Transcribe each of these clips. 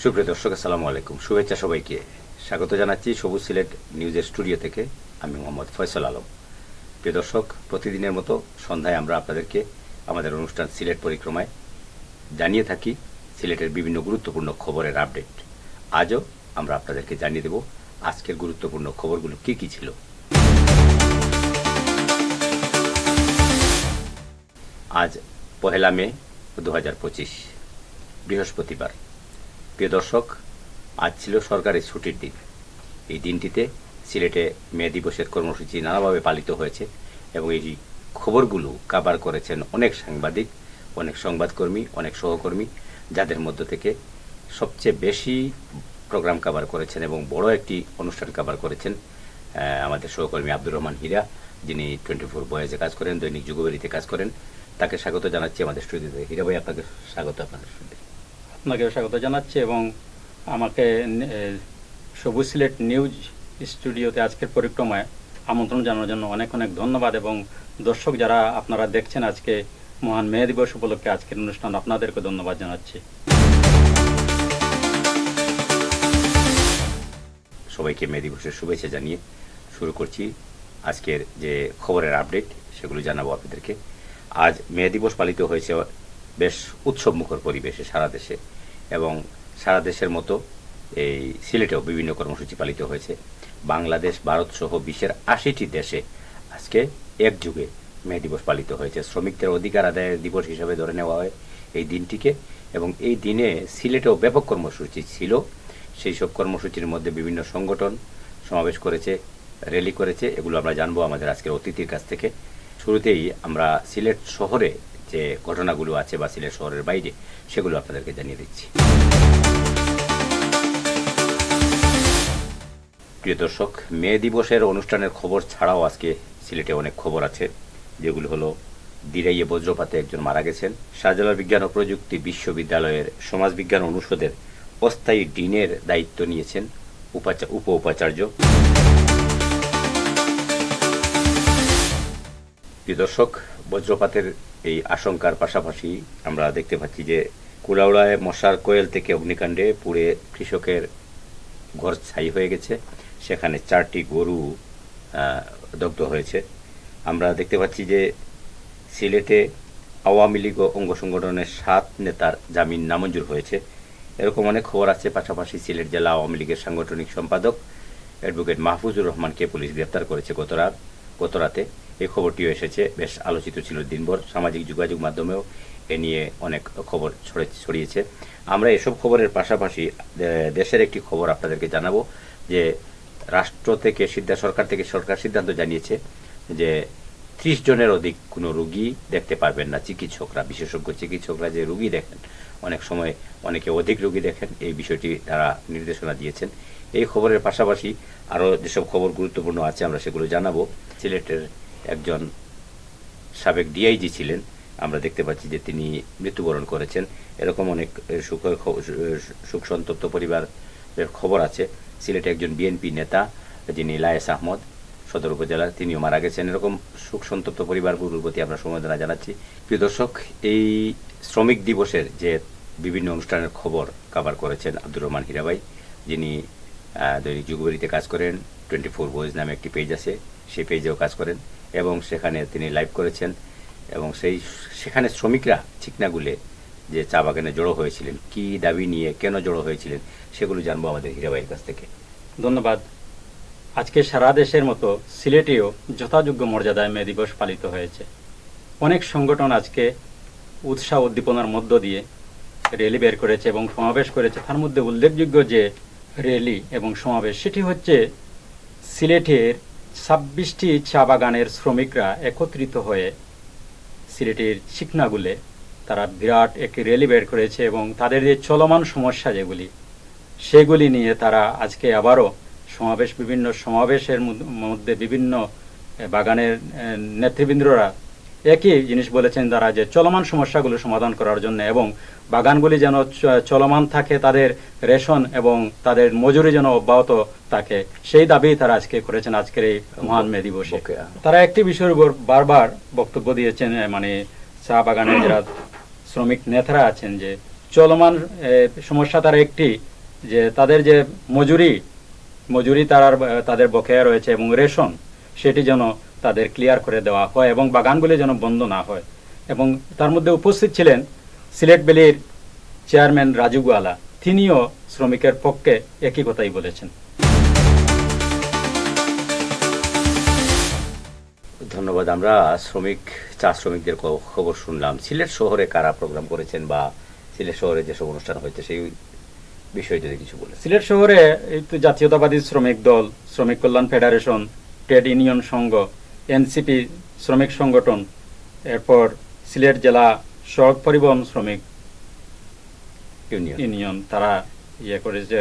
সুপ্রিয় দর্শক, আসসালামু আলাইকুম। শুভেচ্ছা সবাইকে। স্বাগত জানাচ্ছি সবুজ সিলেট নিউজের স্টুডিও থেকে। আমি মোহাম্মদ ফয়সাল আলম। প্রিয় দর্শক, প্রতিদিনের মতো সন্ধ্যায় আমরা আপনাদেরকে আমাদের অনুষ্ঠান সিলেট পরিক্রমায় জানিয়ে থাকি সিলেটের বিভিন্ন গুরুত্বপূর্ণ খবরের আপডেট। আজও আমরা আপনাদেরকে জানিয়ে দেব আজকের গুরুত্বপূর্ণ খবরগুলো কি কি ছিল। আজ 1 মে 2025, বৃহস্পতিবার। প্রিয় দর্শক, আজ ছিল সরকারি ছুটির দিন। এই দিনটিতে সিলেটে মে দিবসের কর্মসূচি নানাভাবে পালিত হয়েছে এবং এই খবরগুলো কাভার করেছেন অনেক সাংবাদিক, অনেক সংবাদকর্মী, অনেক সহকর্মী, যাদের মধ্য থেকে সবচেয়ে বেশি প্রোগ্রাম কাভার করেছেন এবং বড় একটি অনুষ্ঠান কাভার করেছেন আমাদের সহকর্মী আব্দুর রহমান হীরা, যিনি 24 বয়েজে কাজ করেন, দৈনিক যুগবাড়িতে কাজ করেন। তাকে স্বাগত জানাচ্ছি আমাদের স্টুডিওতে। হীরা ভাই, আপনাকে স্বাগত। আপনাদের স্টুডিওতে আপনাকেও স্বাগত জানাচ্ছি এবং আমাকে সবুজ সিলেট নিউজ স্টুডিওতে আজকের পরিক্রমায় আমন্ত্রণ জানানোর জন্য অনেক অনেক ধন্যবাদ। এবং দর্শক যারা আপনারা দেখছেন আজকে মহান মে দিবস উপলক্ষে আজকের অনুষ্ঠান, আপনাদেরকে ধন্যবাদ জানাচ্ছি। সবাইকে মে দিবসের শুভেচ্ছা জানিয়ে শুরু করছি আজকের যে খবরের আপডেট, সেগুলো জানাবো আপনাদেরকে। আজ মে দিবস পালিত হয়েছে বেশ উৎসবমুখর পরিবেশে সারা দেশে, এবং সারা দেশের মতো এই সিলেটেও বিভিন্ন কর্মসূচি পালিত হয়েছে। বাংলাদেশ, ভারত সহ বিশ্বের 80টি দেশে আজকে একযুগে মে দিবস পালিত হয়েছে। শ্রমিকদের অধিকার আদায়ের দিবস হিসাবে ধরে নেওয়া হয় এই দিনটিকে, এবং এই দিনে সিলেটেও ব্যাপক কর্মসূচি ছিল। সেই সব কর্মসূচির মধ্যে বিভিন্ন সংগঠন সমাবেশ করেছে, র্যালি করেছে। এগুলো আমরা জানবো আমাদের আজকের অতিথির কাছ থেকে। শুরুতেই আমরা সিলেট শহরে যে ঘটনাগুলো আছে বা সিলেট শহরের বাইরে, সেগুলো আপনাদেরকে জানিয়ে দিচ্ছি। প্রিয় দর্শক, মে দিবসের অনুষ্ঠানের খবর ছাড়াও আজকে সিলেটে অনেক খবর আছে, যেগুলো হলো দিরাইয়ে বজ্রপাতে একজন মারা গেছেন। শাহজালাল বিজ্ঞান ও প্রযুক্তি বিশ্ববিদ্যালয়ের সমাজবিজ্ঞান অনুষদের অস্থায়ী ডিনের দায়িত্ব নিয়েছেন উপ উপাচার্য। প্রিয় দর্শক, বজ্রপাতের এই আশঙ্কার পাশাপাশি আমরা দেখতে পাচ্ছি যে কুলাউড়ায় মশার কোয়েল থেকে অগ্নিকাণ্ডে পুড়ে কৃষকের ঘর ছাই হয়ে গেছে। সেখানে 4টি গরু দগ্ধ হয়েছে। আমরা দেখতে পাচ্ছি যে সিলেটে আওয়ামী লীগ ও অঙ্গ সংগঠনের 7 নেতার জামিন নামঞ্জুর হয়েছে। এরকম অনেক খবর আছে। পাশাপাশি সিলেট জেলা আওয়ামী লীগের সাংগঠনিক সম্পাদক অ্যাডভোকেট মাহফুজুর রহমানকে পুলিশ গ্রেপ্তার করেছে গত রাতে। এই খবরটিও এসেছে, বেশ আলোচিত ছিল দিনভর। সামাজিক যোগাযোগ মাধ্যমেও এ নিয়ে অনেক খবর ছড়িয়েছে। আমরা এসব খবরের পাশাপাশি দেশের একটি খবর আপনাদেরকে জানাবো যে সরকার থেকে সিদ্ধান্ত জানিয়েছে যে 30 জনের অধিক কোনো রুগী দেখতে পারবেন না চিকিৎসকরা। বিশেষজ্ঞ চিকিৎসকরা যে রুগী দেখেন, অনেক সময় অনেকে অধিক রুগী দেখেন, এই বিষয়টি তারা নির্দেশনা দিয়েছেন। এই খবরের পাশাপাশি আরও যেসব খবর গুরুত্বপূর্ণ আছে আমরা সেগুলো জানাবো। সিলেটের একজন সাবেক ডিআইজি ছিলেন, আমরা দেখতে পাচ্ছি যে তিনি মৃত্যুবরণ করেছেন। এরকম অনেক সুখ সন্তপ্ত পরিবারের খবর আছে। সিলেটে একজন বিএনপি নেতা, যিনি লায়েস আহমদ, সদর উপজেলার, তিনিও মারা গেছেন। এরকম সুখ সন্তপ্ত পরিবারগুলোর প্রতি আমরা সমবেদনা জানাচ্ছি। প্রিয় দর্শক, এই শ্রমিক দিবসের যে বিভিন্ন অনুষ্ঠানের খবর কাভার করেছেন আব্দুর রহমান হীরা ভাই, যিনি দৈনিক যুগবাড়িতে কাজ করেন। 24 বয়েজ নামে একটি পেজ আছে, সেই পেজেও কাজ করেন এবং সেখানে তিনি লাইভ করেছেন। এবং সেখানে শ্রমিকরা চিকনাগুলে যে চা বাগানে জড়ো হয়েছিলেন, কি দাবি নিয়ে কেন জড়ো হয়েছিলেন, সেগুলো জানবো আমাদের হীরা ভাইয়ের কাছ থেকে। ধন্যবাদ। আজকে সারা দেশের মতো সিলেটেও যথাযোগ্য মর্যাদায় মে দিবস পালিত হয়েছে। অনেক সংগঠন আজকে উৎসাহ উদ্দীপনার মধ্য দিয়ে র্যালি বের করেছে এবং সমাবেশ করেছে। তার মধ্যে উল্লেখযোগ্য যে র্যালি এবং সমাবেশ, সেটি হচ্ছে সিলেটের 26টি চা বাগানের শ্রমিকরা একত্রিত হয়ে সিলেটের চিকনাগুলে তারা বিরাট একটি র্যালি বের করেছে এবং তাদের যে চলমান সমস্যা যেগুলি, সেগুলি নিয়ে তারা আজকে আবারও বিভিন্ন সমাবেশের মধ্যে বিভিন্ন বাগানের নেতৃবৃন্দরা একই জিনিস বলেছেন, তারা যে চলমান সমস্যাগুলো সমাধান করার জন্য এবং বাগানগুলি যেন চলমান থাকে, তাদের রেশন এবং তাদের মজুরি যেন অব্যাহত থাকে, সেই দাবি তারা আজকে করেছেন আজকের এই মহান মে দিবসে। তারা একটি বিষয়ের উপর বারবার বক্তব্য দিয়েছেন, মানে চা বাগানের যারা শ্রমিক নেতারা আছেন, যে চলমান সমস্যা তারা একটি যে তাদের যে মজুরি তাদের বকেয়া রয়েছে এবং রেশন সেটি যেন তাদের ক্লিয়ার করে দেওয়া হয় এবং বাগানগুলি যেন বন্ধ না হয়। এবং তার মধ্যে উপস্থিত ছিলেন সিলেট ভ্যালির চেয়ারম্যান রাজু গোয়ালা, তিনিও শ্রমিকের পক্ষে একই কথাই বলেছেন। ধন্যবাদ। আমরা চা শ্রমিকদের খবর শুনলাম। সিলেট শহরে কারা প্রোগ্রাম করেছেন বা সিলেট শহরে যেসব অনুষ্ঠান হয়েছে সেই বিষয়ে যদি কিছু বলেন। সিলেট শহরে এই তো জাতীয়তাবাদী শ্রমিক দল, শ্রমিক কল্যাণ ফেডারেশন, ট্রেড ইউনিয়ন সংঘ, এনসিপি শ্রমিক সংগঠন, এরপর সিলেট জেলা সড়ক পরিবহন শ্রমিক ইউনিয়ন তারা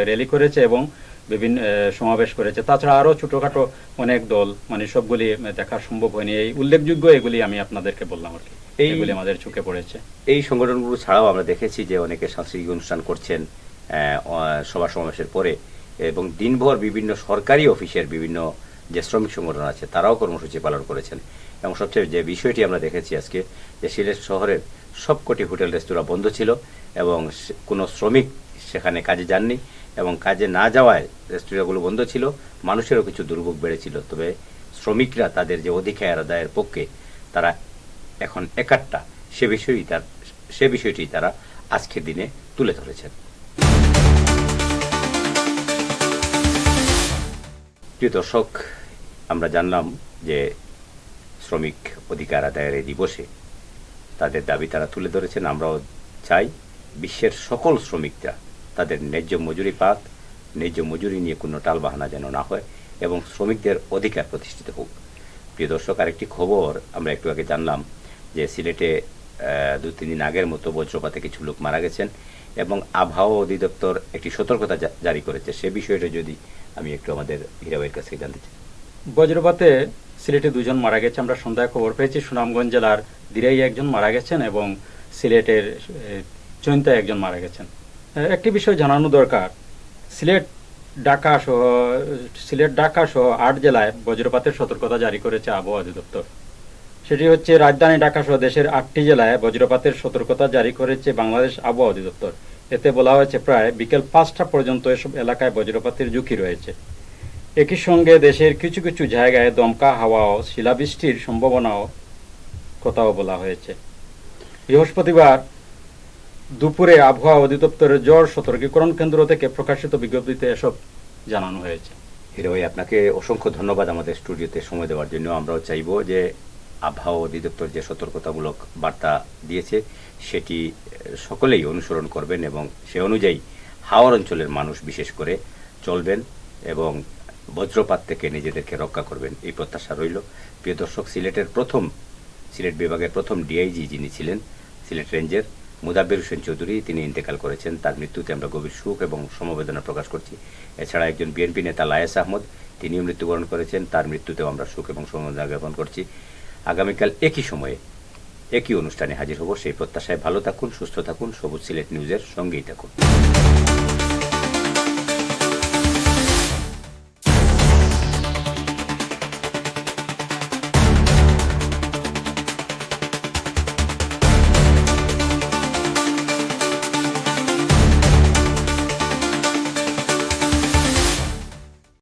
র্যালি করেছে এবং বিভিন্ন সমাবেশ করেছে। তাছাড়া আরো ছোটখাটো অনেক দল, মানে সবগুলি দেখা সম্ভব হয়নি। এই উল্লেখযোগ্য এগুলি আমি আপনাদেরকে বললাম আর কি, এইগুলি আমাদের চোখে পড়েছে। এই সংগঠনগুলো ছাড়াও আমরা দেখেছি যে অনেকে সাংস্কৃতিক অনুষ্ঠান করছেন সভা সমাবেশের পরে, এবং দিনভর বিভিন্ন সরকারি অফিসের বিভিন্ন যে শ্রমিক সংগঠন আছে তারাও কর্মসূচি পালন করেছেন। এবং সবচেয়ে যে বিষয়টি আমরা দেখেছি আজকে, যে সিলেট শহরের সবকটি হোটেল রেস্তোরাঁ বন্ধ ছিল এবং কোনো শ্রমিক সেখানে কাজে যাননি, এবং কাজে না যাওয়ায় রেস্তোরাঁগুলো বন্ধ ছিল, মানুষেরও কিছু দুর্ভোগ বেড়েছিল। তবে শ্রমিকরা তাদের যে অধিকার আদায়ের পক্ষে তারা এখন একাট্টা, সে বিষয়টি তারা আজকের দিনে তুলে ধরেছেন। প্রিয় দর্শক, আমরা জানলাম যে শ্রমিক অধিকার আদায়ের এই দিবসে তাদের দাবি তারা তুলে ধরেছেন। আমরাও চাই বিশ্বের সকল শ্রমিকরা তাদের ন্যায্য মজুরি পাক, ন্যায্য মজুরি নিয়ে কোনো টালবাহানা যেন না হয় এবং শ্রমিকদের অধিকার প্রতিষ্ঠিত হোক। প্রিয় দর্শক, আরেকটি খবর আমরা একটু আগে জানলাম যে সিলেটে 2-3 দিন আগের মতো বজ্রপাতে কিছু লোক মারা গেছেন এবং আবহাওয়া অধিদপ্তর একটি সতর্কতা জারি করেছে। সে বিষয়টা যদি আমি একটু আমাদের হীরাবাইয়ের কাছ থেকে জানতে চাই। বজ্রপাতে সিলেটে 2 জন মারা গেছে, আমরা সন্ধ্যায় খবর পেয়েছি। সুনামগঞ্জ জেলার দিরাই একজন মারা গেছেন এবং সিলেটের চৈন্তায় একজন মারা গেছেন। একটি বিষয় জানানো দরকার, সিলেট ঢাকা সহ 8 জেলায় বজ্রপাতের সতর্কতা জারি করেছে আবহাওয়া অধিদপ্তর। সেটি হচ্ছে রাজধানী ঢাকা সহ দেশের 8টি জেলায় বজ্রপাতের সতর্কতা জারি করেছে বাংলাদেশ আবহাওয়া অধিদপ্তর। এতে বলা হয়েছে প্রায় বিকেল 5টা পর্যন্ত এসব এলাকায় বজ্রপাতের ঝুঁকি রয়েছে। একই সঙ্গে দেশের কিছু কিছু জায়গায় দমকা হাওয়া ও শিলাবৃষ্টির সম্ভাবনাও কথাও বলা হয়েছে। বৃহস্পতিবার দুপুরে আবহাওয়া অধিদপ্তরের ঝড় সতর্কীকরণ কেন্দ্র থেকে প্রকাশিত বিজ্ঞপ্তিতে এসব জানানো হয়েছে। হীরাবাই, আপনাকে অসংখ্য ধন্যবাদ আমাদের স্টুডিওতে সময় দেওয়ার জন্য। আমরাও চাইব যে আবহাওয়া অধিদপ্তর যে সতর্কতামূলক বার্তা দিয়েছে সেটি সকলেই অনুসরণ করবেন এবং সে অনুযায়ী হাওর অঞ্চলের মানুষ বিশেষ করে চলবেন এবং বজ্রপাত থেকে নিজেদেরকে রক্ষা করবেন, এই প্রত্যাশা রইল। প্রিয় দর্শক, সিলেট বিভাগের প্রথম ডিআইজি যিনি ছিলেন সিলেট রেঞ্জের মুদাব্বির হোসেন চৌধুরী, তিনি ইন্তেকাল করেছেন। তার মৃত্যুতে আমরা গভীর শোক এবং সমবেদনা প্রকাশ করছি। এছাড়া একজন বিএনপি নেতা লায়েস আহমদ, তিনিও মৃত্যুবরণ করেছেন। তার মৃত্যুতেও আমরা শোক এবং সমবেদনা জ্ঞাপন করছি। আগামীকাল একই সময়ে একই অনুষ্ঠানে হাজির হব, সেই প্রত্যাশায় ভালো থাকুন, সুস্থ থাকুন, সবুজ সিলেট নিউজের সঙ্গেই থাকুন।